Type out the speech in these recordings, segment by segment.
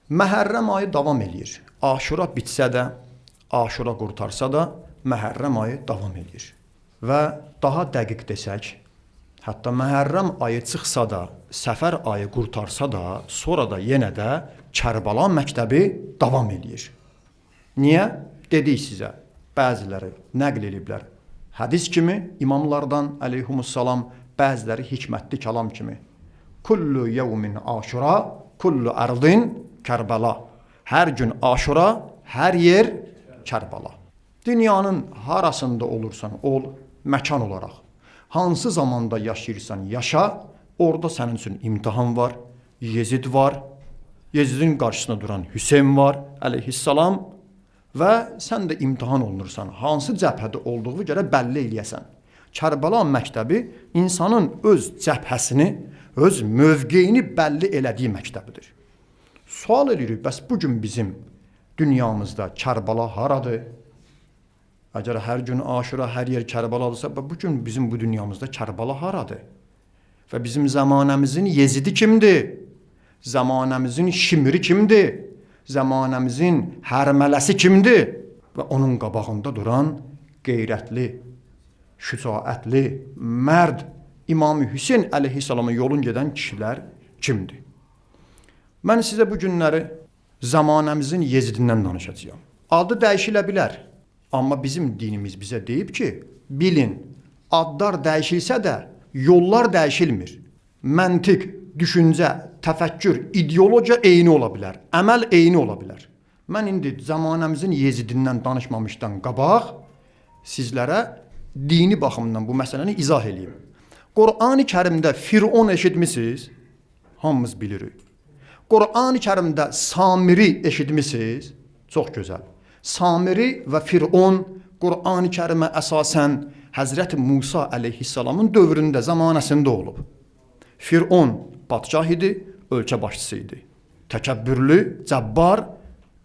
Məhərrəm ayı davam eləyir. Aşura bitsə də, Aşura qurtarsa da, Məhərrəm ayı davam eləyir. Və daha dəqiq desək, hətta Məhərrəm ayı çıxsa da, Səfər ayı qurtarsa da, sonra da yenə də Kərbəla məktəbi davam eləyir. Niyə? Dedik sizə, bəziləri nəql ediblər. Hədis kimi imamlardan əleyhumussalam, bəziləri hikmətli kəlam kimi. Kullu yevmin Aşura, kullu ərdin Kərbəla. Hər gün Aşura, hər yer Kərbəla. Dünyanın harasında olursan ol, məkan olaraq. Hansı zamanda yaşayırsan yaşa, orada sənin üçün imtihan var, Yezid var, Yezidin qarşısında duran Hüseyn var, əleyhissalam və sən də imtihan olunursan. Hansı cəbhədə olduğu görə bəlli eləyəsən. Kərbəla məktəbi insanın öz cəbhəsini, öz mövqeyini bəlli elədiyi məktəbidir. Sual edirik, bəs bugün bizim dünyamızda Kərbəla haradır? Əgər hər gün Aşura, hər yer Kərbəla'dırsa, bugün bizim bu dünyamızda Kərbəla haradır? Və bizim zamanəmizin Yezidi kimdir? Zamanəmizin Şimri kimdir? Zamanəmizin Hərmələsi kimdir? Və onun qabağında duran qeyrətli, şücaətli, mərd İmam-ı Hüseyn əleyhissalama yolun gedən kişilər kimdir? Mən sizə bu günləri zamanəmizin Yezidindən danışacağım. Adı dəyişilə bilər. Amma bizim dinimiz bizə deyib ki, bilin, adlar dəyişilsə də yollar dəyişilmir. Məntiq, düşüncə, təfəkkür, ideologiya eyni ola bilər, əməl eyni ola bilər. Mən indi zamanəmizin Yezidindən danışmamışdan qabaq sizlərə dini baxımdan bu məsələni izah edeyim. Qur'an-ı Kərimdə Firon eşitmisiniz? Hamımız bilirik. Qur'an-ı Kərimdə Samiri eşitmisiniz? Çox gözəl. Samiri və Firon Qur'an-ı Kərimə əsasən Həzrəti Musa əleyhissalamın dövründə, zamanəsində olub. Firon padşah idi, ölkə başçısı idi. Təkəbbürlü, cəbbar,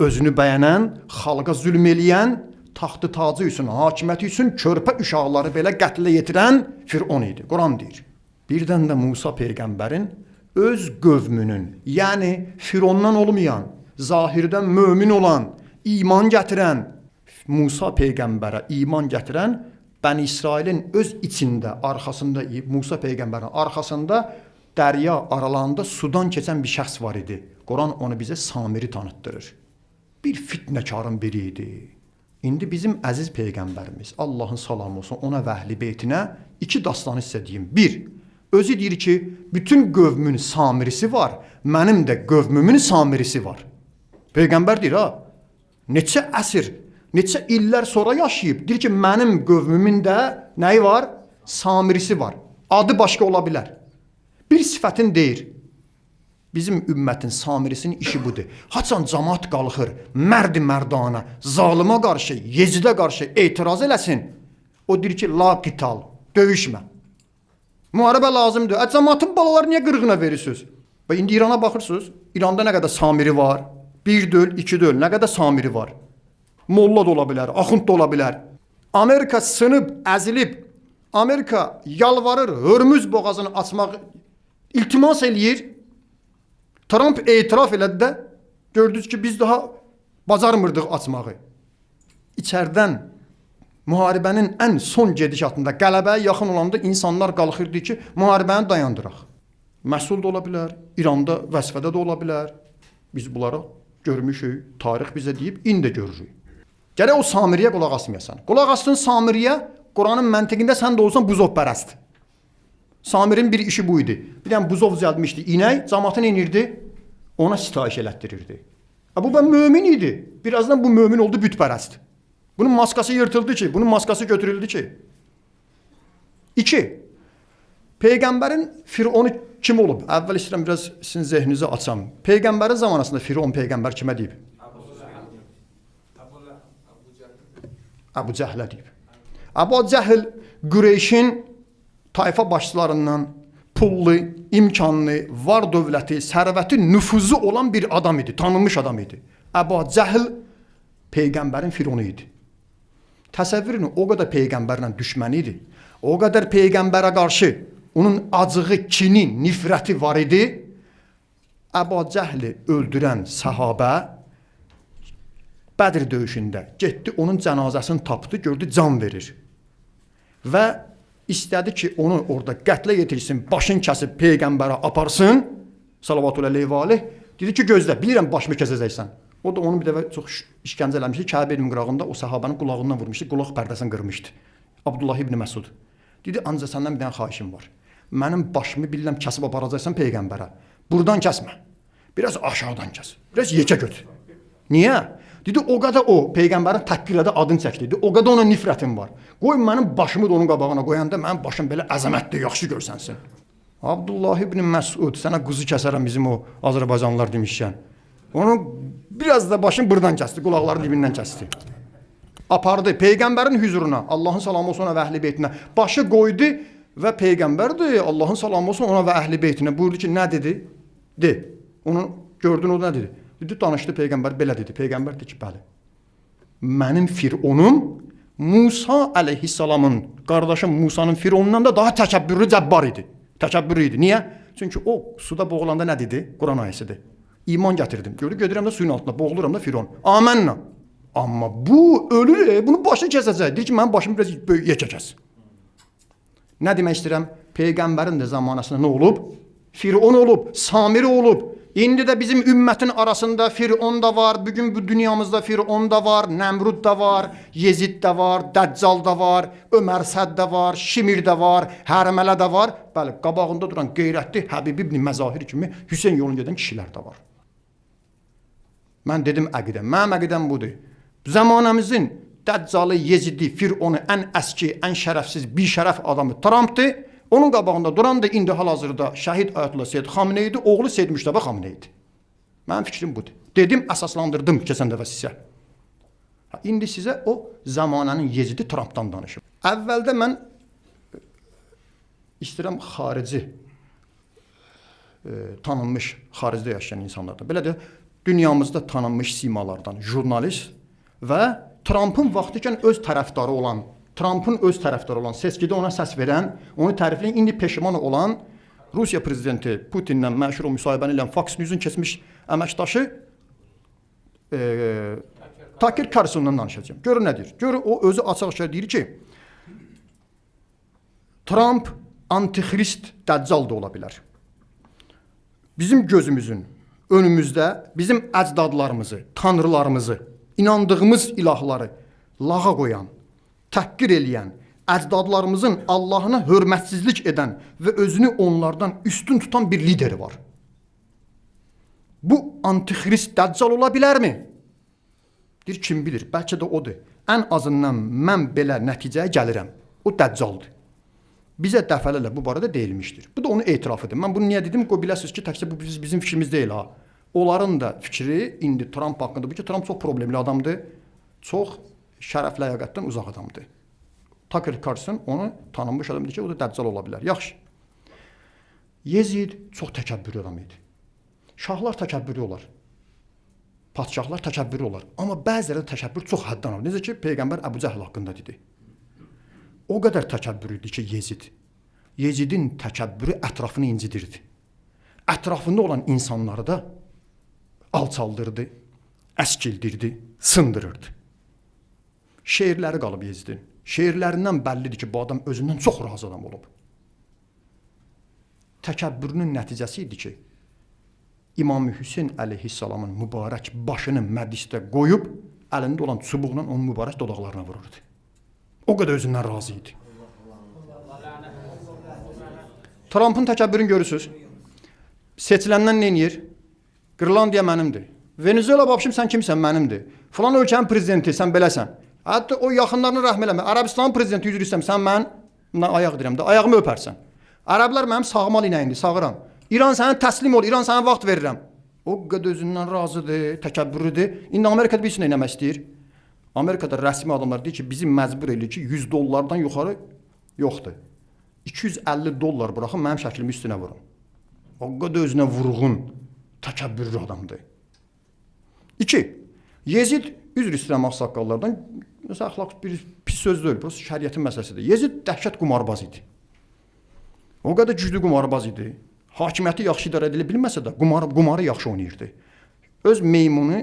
özünü bəyənən, xalqa zülm eləyən, taxtı tacı üçün, hakimiyyəti üçün körpə uşaqları belə qətlə yetirən Firon idi. Quran deyir. Birdən də Musa peyğəmbərin öz qövmünün, yəni Firondan olmayan, zahirdən mömin olan, iman gətirən, Musa peyğəmbərə iman gətirən, Bəni İsrailin öz içində, arxasında, Musa peyğəmbərin arxasında dərya aralarında sudan keçən bir şəxs var idi. Quran onu bizə Samiri tanıtdırır. Bir fitnəkarın biri idi. İndi bizim əziz peyğəmbərimiz, Allahın salamı olsun, ona və əhl-i beytinə iki dastanı sizə deyim. Bir, özü deyir ki, bütün qövmün Samirisi var, mənim də qövmümün Samirisi var. Peyğəmbər deyir, ha, neçə əsr, neçə illər sonra yaşayıb, deyir ki, mənim qövmümün də nəyi var? Samirisi var. Adı başqa ola bilər. Bir sifətin deyir. Bizim ümmətin Samirisinin işi budur. Haçan cəmaət qalxır, mərdi mərdana, zalıma qarşı, Yezidə qarşı etiraz eləsin. O deyir ki, la qital, döyüşmə. Müharibə lazımdır. Cəmaətin balaları niyə qırğına verirsiniz? Və indi İrana baxırsınız, İranda nə qədər Samiri var? Bir döl, iki döl, nə qədər Samiri var? Molla da ola bilər, axund da ola bilər. Amerika sınıb, əzilib, Amerika yalvarır, Hörmüz boğazını açmaq iltimas eləyir. Trump etiraf elədi də, gördünüz ki, biz daha bacarmırdıq açmağı. İçərdən müharibənin ən son gedişatında, qələbəyə yaxın olanda insanlar qalxırdı ki, müharibəni dayandıraq. Məhsul da ola bilər, İranda vəzifədə də ola bilər. Biz bunlara görmüşük, tarix bizə deyib, indi görürük. Gərək o Samiriyə qulaq asmayasan. Qulaq asdın Samiriyə, Quranın məntiqində sən də olsan buzov pərəst. Samirin bir işi bu idi. Bir dənə buzov düzəltmişdi, inək, cəmaatını inirdi, ona sitayiş elətdirirdi. Bu mömin idi. Birazdan bu mömin oldu bütpərəst. Bunun maskası yırtıldı ki, bunun maskası götürüldü ki. 2. Peyğəmbərin Fironu kim olub? Əvvəl istəyirəm biraz sizin zehninizi açam. Peyğəmbərin zamanasında Firon peyğəmbər kimə deyib? Əbu Cəhlə deyib. Əbu Cəhl Qureyşin tayfa başçılarından pullu, imkanlı, var dövləti, sərvəti, nüfuzu olan bir adam idi, tanınmış adam idi. Əbu Cəhl peyğəmbərin Fironu idi. Təsəvvürünü o qədər peyğəmbərlə düşməni idi. O qədər peyğəmbərə qarşı onun acığı, kini, nifrəti var idi. Əbu Cəhli öldürən səhabə Bədir döyüşündə getdi, onun cənazəsini tapdı, gördü can verir. Və istədi ki, onu orada qətlə yetirsin, başını kəsib Peyğəmbərə aparsın, salavatullah aleyhi və aleyh. Dedi ki, gözlə, bilirəm başımı kəsəcəksən. O da onu bir dəfə çox işgəncə eləmişdi. Kəbə-i qırağında o səhabənin qulağından vurmuşdu, qulaq pərdəsini qırmışdı. Abdullah ibn Məsud. Dedi, ancaq səndən bir dənə xahişim var. Mənim başımı bilirəm kəsib aparacaqsan Peyğəmbərə. Buradan kəsmə. Biraz aşağıdan kəs. Biraz yekə götür. Niyə? Dedi, o qədər o Peyğəmbərin təhqirədə adını çəkdi. O qədər ona nifrətim var. Qoy mənim başımı da onun qabağına qoyanda mənim başım belə əzəmətli, yaxşı görsənsin. Abdullah ibn Məsud, sənə quzu kəsərəm bizim o Azərbaycanlılar demişkən. Onu biraz da başını buradan kəsdi, qulaqların dibindən kəsdi. Apardı Peyğəmbərin hüzuruna, Allahın salamı olsun ona və əhl-i beytinə. Başı qoydu və Peyğəmbərdir, Allahın salamı olsun ona və əhl-i beytinə. Buyurdu ki, nə dedi? De. Onu gördün, o nə dedi? Dedi, danışdı Peyğəmbər, belə dedi. Peyğəmbər dedi ki, bəli. Mənim Fironum Musa əleyhissalamın, qardaşım Musanın Fironundan da daha təkəbbürlü cəbbar idi. Təkəbbürlü idi. Niyə? Çünki o suda boğulanda nə dedi? Quran ayəsidir. İman gətirdim. Gördü, gedirəm də suyun altında, boğuluram da Firon. Amənna. Amma bu ölür, bunun başını kəsəcək. Deyir ki, mənim başımı biraz yekə kəs. Nə demək istəyirəm? Peyğəmbərin də zamanəsində nə olub? Firon olub, Samiri olub. İndi də bizim ümmətin arasında Firon da var, bugün bu dünyamızda Firon da var, Nəmrud da var, Yezid də var, Dəccal da var, Ömər Səd də var, Şimir də var, Hərmələ də var. Bəli, qabağında duran qeyrətli Həbib ibn Məzahir kimi Hüseyn yolunu gedən kişilər də var. Mən dedim əqidəm, mənim əqidəm budur. Zamanımızın Dəccalı, Yezidi, Fironu ən əski, ən şərəfsiz, bir şərəf adamı Trump'dır. Onun qabağında duran da indi hal-hazırda şəhid Ayətullah Seyyid Xameneyi idi, oğlu Seyyid Müştəbə Xameneyi idi. Mənim fikrim budur. Dedim, əsaslandırdım keçən dəfə sizə. İndi sizə o zamananın Yezidi Trump'dan danışım. Əvvəldə mən istəyirəm xarici, tanınmış, xaricdə yaşayan insanlardan, belə də dünyamızda tanınmış simalardan, jurnalist və Trump'ın vaxtıkən öz tərəfdarı olan, Trump'ın öz tərəfdarı olan, seçkidə ona səs verən, onu tərifləyən, indi peşman olan Rusiya prezidenti Putinlə məşhur o müsahibəni ilə Fox News-un keçmiş əməkdaşı Tucker Carlson'dan danışacağım. Görün nə deyir? Görün o özü açıq-aşkar deyir ki, Trump antikrist Dəccal da ola bilər. Bizim gözümüzün önümüzdə bizim əcdadlarımızı, tanrılarımızı, inandığımız ilahları lağa qoyan, təhqir eləyən, əcdadlarımızın Allahına hörmətsizlik edən və özünü onlardan üstün tutan bir lideri var. Bu antikrist Dəccal ola bilərmi? Deyir, kim bilir, bəlkə də odur. Ən azından mən belə nəticəyə gəlirəm. O Dəccaldır. Bizə dəfələrlə bu barədə deyilmişdir. Bu da onun etirafıdır. Mən bunu niyə dedim? O biləsiniz ki, təkcə bu bizim fikrimiz deyil ha. Onların da fikri indi Trump haqqında bu ki, Trump çox problemli adamdır. Çox şərəf ləyaqətdən uzaq adamdır. Tucker Carlson onu tanınmış adam idi ki, o da Dəccal ola bilər. Yaxşı. Yezid çox təkəbbürlü adam idi. Şahlar təkəbbürlü olar. Padşahlar təkəbbürlü olar. Amma bəziləri təkəbbür çox həddən olur. Necə ki, Peyğəmbər Əbu Cəhl haqqında dedi. O qədər təkəbbür idi ki, Yezidin təkəbbürü ətrafını incidirdi. Ətrafında olan insanları da alçaldırdı, əskildirdi, sındırırdı. Şeirləri qalıb Yezidin. Şeirlərindən bəllidir ki, bu adam özündən çox razı adam olub. Təkəbbürünün nəticəsi idi ki, İmam Hüseyn əleyhissalamın mübarək başını məclisdə qoyub, əlində olan çubuqla onun mübarək dodaqlarına vururdu. O qədər özündən razı idi. Trump'ın təkəbbürünü görürsünüz. Seçiləndən nə edir? Qırlandiya mənimdir. Venezuela babşım sən kimsən? Mənimdir. Falan ölkənin prezidenti sən beləsən. Hətta o yaxınlarını rəhm eləmə. Ərəbistanın prezidenti üzr istəyirəm, sən mən ayaq deyirəm də, ayağımı öpərsən. Ərəblər mənim sağıma linəyindi, sağıram. İran sənə təslim ol, İran sənə vaxt verirəm. O qədər özündən razıdır, təkəbbürlüdür. İndi Amerikada bir nə eləmək istəyir? Amerikada rəsmi adamlar deyir ki, bizi məcbur eləyir ki, $100 yuxarı yoxdur. $250 buraxın, mənim şəklimi üstünə vurun. O qədər özünə vurğun, təkəbbürlü adamdır. 2. Yezid, üzr istəyirəm ağsaqqallardan, əxlaq bir pis söz deyil, bu şəriətin məsələsidir. Yezid dəhşət qumarbaz idi. O qədər güclü qumarbaz idi. Hakimiyyəti yaxşı idarə edilə bilməsə də qumarı yaxşı oynayırdı. Öz meymunu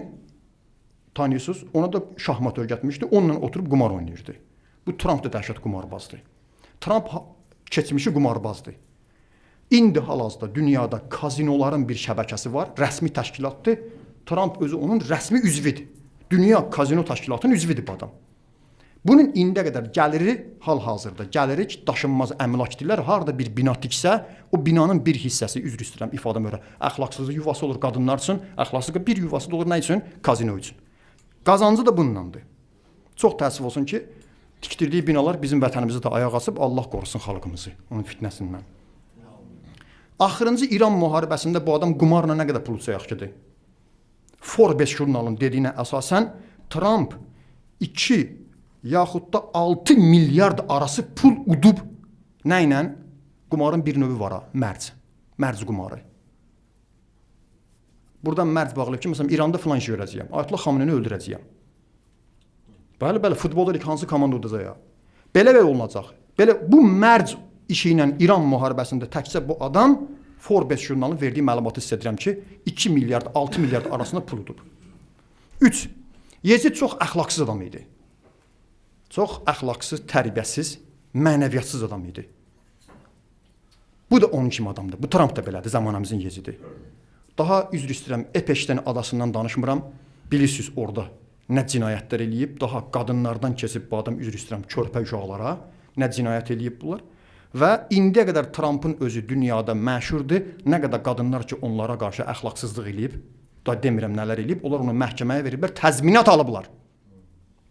tanıyırsınız, ona da şahmat öyrətmişdi, onunla oturub qumar oynayırdı. Bu Trump da dəhşət qumarbazdır. Trump keçmişi qumarbazdır. İndi hal-hazırda dünyada kazinoların bir şəbəkəsi var, rəsmi təşkilatdır. Trump özü onun rəsmi üzvidir. Dünya kazino təşkilatının üzvidir bu adam. Bunun indiyə qədər gəliri hal-hazırda, gəliri daşınmaz əmlak deyirlər, harada bir bina tiksə, o binanın bir hissəsi, üzr istəyirəm ifadəmə görə, əxlaqsız yuvası olur qadınlar üçün, əxlaqsız bir yuvası da olur nə üçün? Kazino üçün. Qazancı da bundandır. Çox təəssüf olsun ki, tikdirdiyi binalar bizim vətənimizi də ayağa asıb, Allah qorusun xalqımızı, onun fitnəsindən. Axırıncı İran müharibəsində bu adam qumarla nə qədər pul sayaqçıdır? Forbes jurnalının dediyinə əsasən, Trump 2 yaxud da 6 milyard arası pul udub. Nə ilə? Qumarın bir növü var ha, mərc qumarı. Buradan mərc bağlayıb ki, məsələn, İranda filan şey görəcəyəm, Ayətullah Xameneini öldürəcəyəm. Bəli, futbolda hansı komanda udacaq ya? Belə olunacaq. Belə bu mərc işi ilə İran müharibəsində təkcə bu adam Forbes jurnalının verdiyi məlumatı sizə deyirəm ki, 2 milyard, 6 milyard arasında pul udub. 3. Yezid çox əxlaqsız adam idi. Çox əxlaqsız, tərbiyəsiz, mənəviyyatsız adam idi. Bu da onun kimi adamdır. Bu Trump da belədir, zamanımızın Yezidi. Daha üzr istəyirəm, Epeşten adasından danışmıram. Bilirsiniz orada nə cinayətlər eləyib, daha qadınlardan keçib bu adam üzr istəyirəm körpə uşaqlara nə cinayət eləyib bunlar. Və indiyə qədər Trumpın özü dünyada məşhurdur. Nə qədər qadınlar ki, onlara qarşı əxlaqsızlıq eləyib, da demirəm nələr eləyib, onlar onu məhkəməyə veriblər, təzminat alıblar.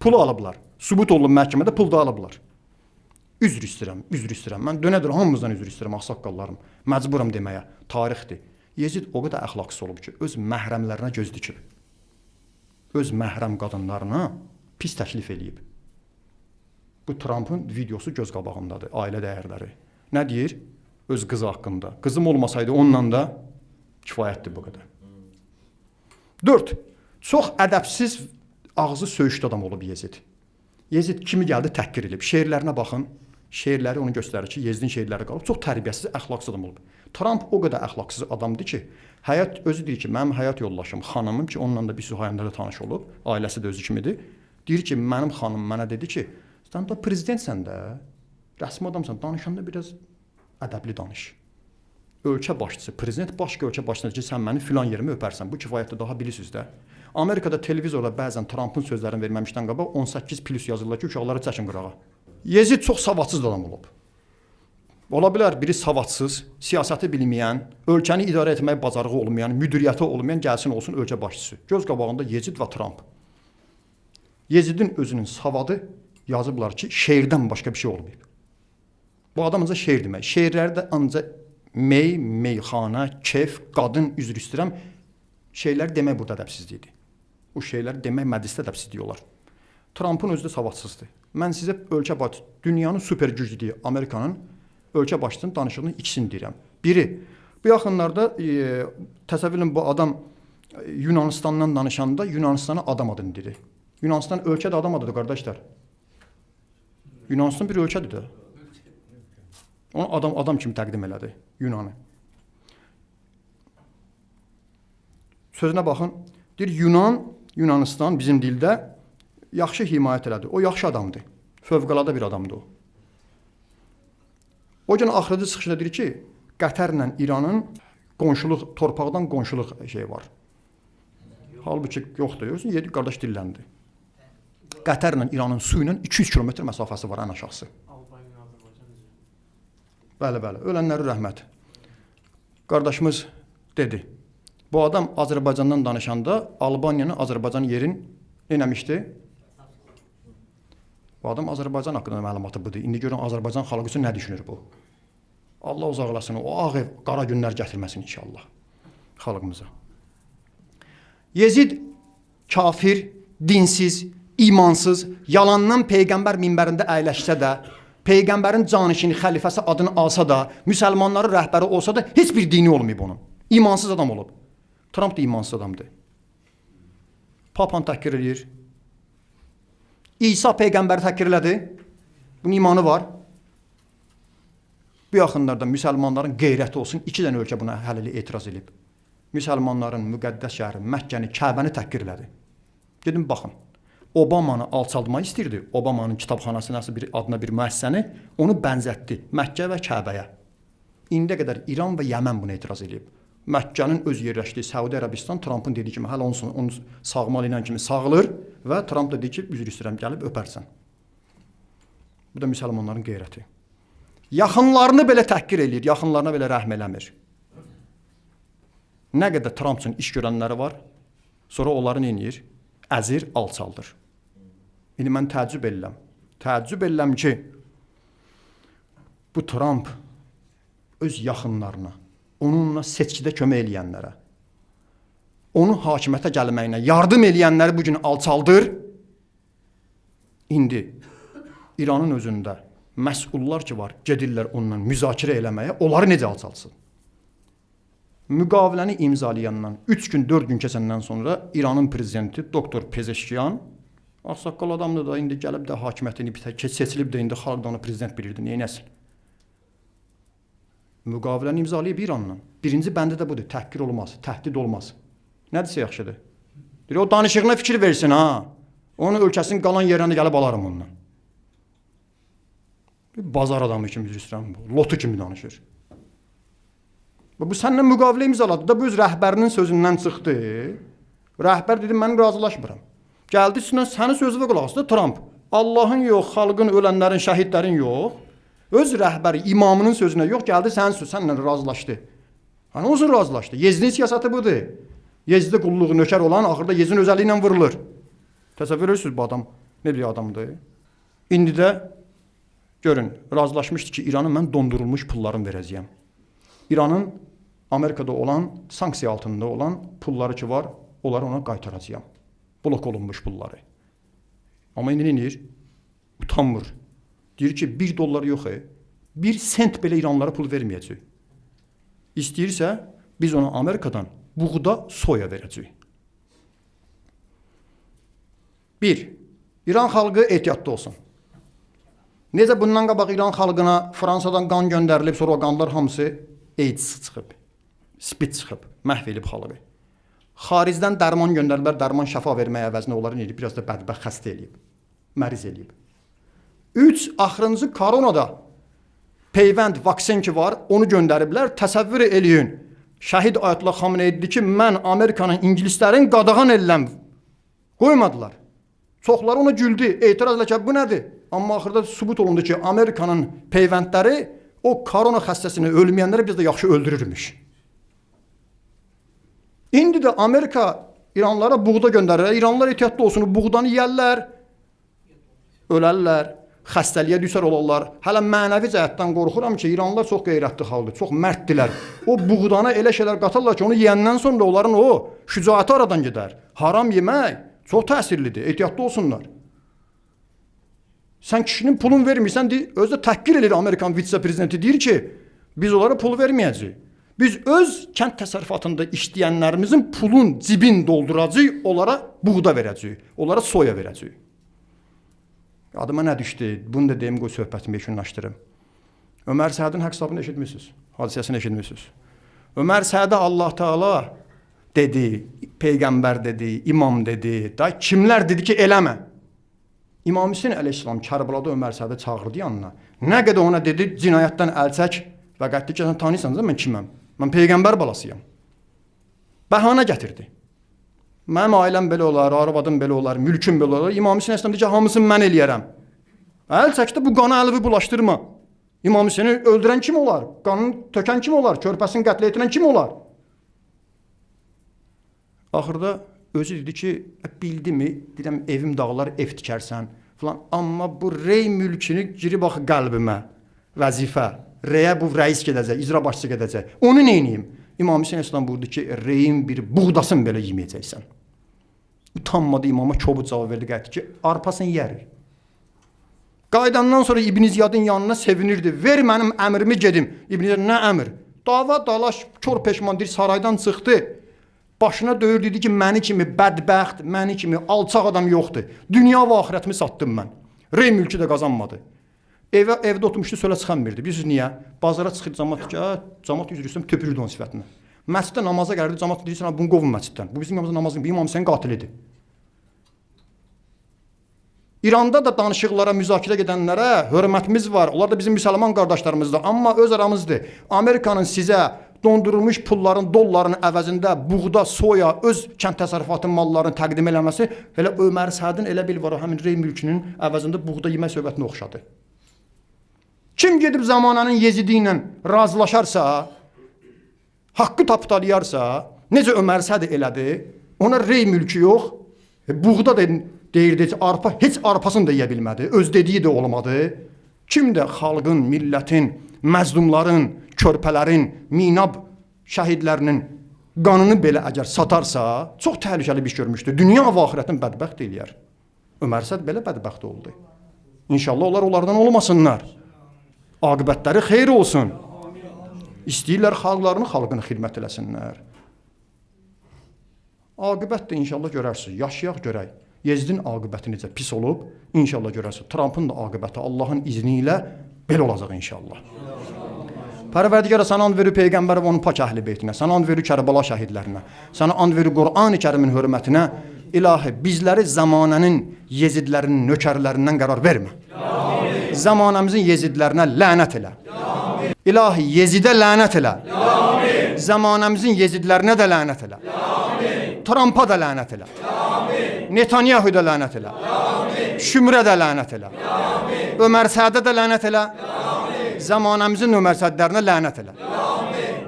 Pul alıblar. Sübut olunub məhkəmədə pul da alıblar. Üzr istəyirəm. Mən dönədir hamımızdan üzr istəyirəm, ağsaqqallarım. Məcburam deməyə. Tarixdir. Yezid o qədər əxlaqsız olub ki, öz məhrəmlərinə göz dikib. Öz məhrəm qadınlarına pis təklif eləyib. Bu Trump'ın videosu göz qabağındadır, ailə dəyərləri. Nə deyir? Öz qızı haqqında. Qızım olmasaydı onunla da kifayətdir bu qədər. 4. Çox ədəbsiz, ağzı söyüşlü adam olub Yezid. Yezid kimi gəldi təhqir edib. Şeirlərinə baxın. Şeirləri onu göstərir ki, Yezidin şeirləri qalıb. Çox tərbiyəsiz, əxlaqsız adam olub. Trump o qədər əxlaqsız adamdır ki, həyat özü deyir ki, mənim həyat yoldaşım, xanımım ki, onunla da bir sürü hayanda tanış olub, ailəsi də özü kimidir. Deyir ki, mənim xanım mənə dedi ki, sən də prezidentsən də, rəsmi adamsan, danışanda biraz ədəbli danış. Ölkə başçısı, prezident başqa ölkə başçısı ki, sən məni filan yerimi öpərsən. Bu kifayətdə daha bilirsiniz də. Amerikada televizorda bəzən Trumpın sözlərini verməmişdən qabaq 18+ yazırlar ki, uşaqları çəkin qırağa. Yezid çox savadsız adam olub. Ola bilər biri savadsız, siyasəti bilməyən, ölkəni idarə etməyə bacarığı olmayan, müdiriyyəti olmayan gəlsin olsun ölkə başçısı. Göz qabağında Yezid və Trump. Yezidin özünün savadı yazıblar ki, şeirdən başqa bir şey olmayıb. Bu adam ancaq şeir demək. Şeirləri də ancaq meyxana, kef, qadın üzr istəyirəm. Şeylər demək burada ədəbsizlikdir. Bu şeylər demək məclisdə ədəbsizlik olar. Trump'ın özü də savadsızdır. Mən sizə ölkə başçısı, dünyanın super güclüyü Amerikanın ölkə başçısının danışığının ikisini deyirəm. Biri, bu yaxınlarda təsəvvürün bu adam Yunanistandan danışanda Yunanistana adam adını deyir. Yunanistan ölkə də adam adıdır qardaşlar. Yunanistan bir ölkədir də. Onu adam kimi təqdim elədi Yunanı. Sözünə baxın. Deyir Yunanistan bizim dildə yaxşı himayət elədi. O yaxşı adamdır. Fövqəladə bir adamdır o. O gün axırıcı çıxışda deyir ki, Qətərlə İranın qonşuluq, torpaqdan qonşuluq şey var. Halbuki yoxdur. Görürsün, 7 qardaş dilləndi. Qətərlə İranın su ilə 200 kilometr məsafəsi var ən aşağısı. Bəli. Ölənləri rəhmət. Qardaşımız dedi. Bu adam Azərbaycandan danışanda Albaniyanın Azərbaycan yerin eləmişdi. Bu adam Azərbaycan haqqında məlumatı budur. İndi görün Azərbaycan xalqı üçün nə düşünür bu? Allah uzaqlasın, o ağ ev, qara günlər gətirməsin inşallah xalqımıza. Yezid kafir, dinsiz, imansız, yalandan Peyğəmbər minbərində əyləşsə də, Peyğəmbərin canişini, xəlifəsi adını alsa da, müsəlmanların rəhbəri olsa da, heç bir dini olmayıb onun. İmansız adam olub. Trump da imansız adamdır. Papan təhqir edir. İsa Peyğəmbəri təhqir elədi. Bunun imanı var. Bu yaxınlarda müsəlmanların qeyrəti olsun, 2 dənə ölkə buna hələli etiraz edib. Müsəlmanların müqəddəs şəhəri Məkkəni, Kəbəni təhqir elədi. Dedim, baxın, Obamanı alçaltmaq istəyirdi. Obamanın kitabxanası nəsə bir adına bir müəssisəni, onu bənzətdi Məkkə və Kəbəyə. İndiyə qədər İran və Yəmən buna etiraz edib. Məkkənin öz yerləşdiyi Səudi Ərəbistan Trumpın dediyi kimi hələ onu sağmal ilə kimi sağılır və Trump da deyir ki, üzr istəyirəm, gəlib öpərsən. Bu da müsəlmanların qeyrəti. Yaxınlarını belə təhqir eləyir, yaxınlarına belə rəhm eləmir. Nə qədər Trump üçün iş görənləri var, sonra onları nə edir? Əzir, alçaldır. İndi mən təəccüb edirəm. Təəccüb edirəm ki, bu Trump öz yaxınlarına, onunla seçkidə kömək eləyənlərə, onun hakimiyyətə gəlməyinə yardım eləyənləri bugün alçaldır. İndi İranın özündə məsullar ki var, gedirlər onunla müzakirə eləməyə, onları necə alçalsın? Müqaviləni imzalayandan 3 gün, 4 gün keçəndən sonra İranın prezidenti Doktor Pezeşkiyan, ağsaqqal adamdır da, indi gəlib də hakimiyyətini seçilib də, indi xalq da onu prezident bilirdi, neynəsin? Müqaviləni imzalayıb İranla. Birinci bəndi də budur, təhqir olmaz, təhdid olmaz. Nədirsə yaxşıdır? Deyir, o danışığına fikir versin, ha. Onun ölkəsinin qalan yerlərini gəlib alarım ondan. Bazar adamı kimi üzrüstürəm, lotu kimi danışır. Bu səndən müqavilə imzaladı da, bu öz rəhbərinin sözündən çıxdı. Rəhbər dedi, mən razılaşmıram. Gəldi üstündən sənin sözünə qulaq asdı Trump. Allahın yox, xalqın, ölənlərin, şəhidlərin yox. Öz rəhbəri, imamının sözünə yox, gəldi sənin söz, sənlə razılaşdı. Hani o üçün razılaşdı. Yezdin siyasəti budur. Yezdə qulluğu nökər olan axırda Yezdin özəlliyi ilə vurulur. Təsəvvür edirsiniz bu adam ne bir adamdır. İndi də görün, razılaşmışdı ki, İranın mən dondurulmuş pullarını verəcəyəm. İranın Amerikada olan, sanksiya altında olan pulları ki var, onları ona qaytaracağam. Blok olunmuş pulları. Amma indi nə edir? Utanmır. Deyir ki, $1 yox, 1 sent belə İranlara pul verməyəcək. İstəyirsə, biz ona Amerikadan buğda, soya verəcək. 1. İran xalqı ehtiyatlı olsun. Necə bundan qabaq İran xalqına Fransadan qan göndərilib, sonra o qanlar hamısı AIDS çıxıb, spid çıxıb, məhv edib xalqı. Xaricdən dərman göndəriblər, dərman şəfa verməyə əvəzinə onları eləyib, biraz da bədbəxt xəstə eləyib, məriz eləyib. 3. Axırıncı koronada peyvənd, vaksin ki var, onu göndəriblər, təsəvvür eləyin. Şəhid Ayətullah Xameneyi dedi ki, mən Amerikanın, İngilislərin qadağan eləm. Qoymadılar. Çoxları ona güldü, etiraz elə ki, bu nədir? Amma axırda sübut olundu ki, Amerikanın peyvəndləri o korona xəstəsini ölməyənləri biz də yaxşı öldürürmüş. İndi də Amerika İranlara buğda göndərir. İranlılar ehtiyatlı olsun, buğdanı yeyərlər, ölərlər, xəstəliyə düşər olarlar. Hələ mənəvi cəhətdən qorxuram ki, İranlılar çox qeyrətli xalqdır, çox mərddirlər. O buğdana elə şeylər qatarlar ki, onu yeyəndən sonra onların o şücaəti aradan gedər. Haram yemək çox təsirlidir, ehtiyatlı olsunlar. Sən kişinin pulunu vermirsən, özü də təhqir edir Amerikan vitse-prezidenti, deyir ki, biz onlara pul verməyəcəyik. Biz öz kənd təsərrüfatında işləyənlərimizin pulun cibin dolduracaq, onlara buğda verəcəyik, onlara soya verəcəyik. Adıma nə düşdü? Bunu da deyim, qoy söhbətimi yekunlaşdırım. Ömər Sədin haqq hesabını eşitmişsiniz, hadisəsini eşitmişsiniz. Ömər Sədə Allah Teala dedi, peyğəmbər dedi, imam dedi, da kimlər dedi ki, eləmə. İmam Hüseyin əleyhissalam Kərbəlada Ömər Sədə çağırdı yanına. Nə qədər ona dedi, cinayətdən əl çək və qətti ki, sən tanıyırsanız, mən kiməm? Mən peyğəmbər balasıyam. Bəhanə gətirdi. Mənim ailəm belə olar, arvadım belə olar, mülküm belə olar. İmam Hüseyin əleyhissalam dedi ki, hamısını mən eləyərəm. Əl çəkdə bu qanı əlvi bulaşdırma. İmam Hüseyini öldürən kim olar? Qanını tökən kim olar? Körpəsini qətlə yetirən kim olar? Axırda özü dedi ki, bildimi, deyirəm, evim dağlar, ev tikərsən falan. Amma bu rey mülkünü girib bax qəlbimə, vəzifə. Reyə bu rəis gedəcək, icra başçısı gedəcək. Onu neyniyim? İmam Hüseyin əleyhissalam buyurdu ki, reyin bir buğdasını belə yeməyəcəksən. Utanmadı imama, kobud cavab verdi, qəti ki, arpasını yərik. Qaydandan sonra İbn Ziyadın yanına sevinirdi. Ver mənim əmrimi gedim. İbn Ziyad nə əmr? Dava dalaş, kör peşman deyir, saraydan çıxdı. Başına döyür, dedi ki, məni kimi bədbəxt, məni kimi alçaq adam yoxdur. Dünya və axirətimi satdım mən. Rey mülkü də qazanmadı. Evdə oturmuşdu, sölə çıxamırdı. Bilirsiniz niyə? Bazara çıxır cəmaət ki, cəmaət üzr istəyirəm, töpürürdü onun sifətinə. Məsciddə namaza gəlirdi, cəmaət deyirsən, bunu qovun məsciddən. Bu bizim namazın, bir imam Hüseyn qatilidir. İranda da danışıqlara, müzakirə gedənlərə hörmətimiz var. Onlar da bizim müsəlman qardaşlarımızdır. Amma öz aramızdır. Amerikanın sizə dondurulmuş pulların, dolların əvəzində buğda, soya, öz kənd təsərrüfatı mallarını təqdim eləməsi elə Ömər Sədin elə bil var, həmin rey mülkünün əvəzində buğda yemək söhbətinə oxşadı. Kim gedib zamananın Yezidi ilə razılaşarsa, haqqı tapdalayarsa, necə Ömər Səd elədi, ona rey mülkü yox, buğda deyirdi, arpa, heç arpasını da yeyə bilmədi, öz dediyi də olmadı. Kim də xalqın, millətin, məzlumların, körpələrin, minab şəhidlərinin qanını belə əgər satarsa, çox təhlükəli bir iş görmüşdür. Dünya və axirətin bədbəxt eləyər. Ömər Səd belə bədbəxt oldu. İnşallah onlar onlardan olmasınlar. Aqibətləri xeyir olsun. İstəyirlər xalqlarını, xalqını xidmət eləsinlər. Aqibət də inşallah görərsiniz. Yaşayaq görək. Yezdin aqibəti necə pis olub, inşallah görərsiniz. Trumpın da aqibəti Allahın izni ilə belə olacaq inşallah. Pərverdigara sana and verir Peyğəmbər və onun pak əhli beytinə, sana and verir Kərbala şəhidlərinə, sana and verir Qur'an-ı Kərimin hörmətinə. İlahi, bizləri zamanənin yezidlərinin nökərlərindən qərar vermə. Amin. Zamanəmizin yezidlərinə lənət elə. Amin. İlahi, yezidə lənət elə. Amin. Zamanəmizin yezidlərinə də lənət elə. Amin. Trumpa da lənət elə. Amin. Netanyahu da lənət elə. Amin. Şümrə də lənət elə. Amin. Ömər Sədə də lənət elə. Amin. Zamanəmizin Ömər Sədlərinə lənət elə. Amin.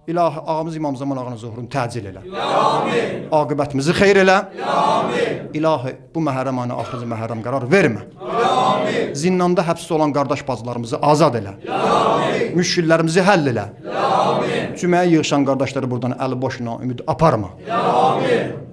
İlahi, ağamız İmam Zaman ağanın zuhurunu təcil elə. Amin. Aqibətimizi xeyr elə. Amin. İlahi, bu məhərrəm ayına axırıncı məhərrəm qərar vermə. Amin. Zindanda həbsdə olan qardaş bacılarımızı azad elə. Amin. Müşkillərimizi həll elə. Amin. Cüməyə yığışan qardaşları buradan əli boşuna ümid aparma. Amin.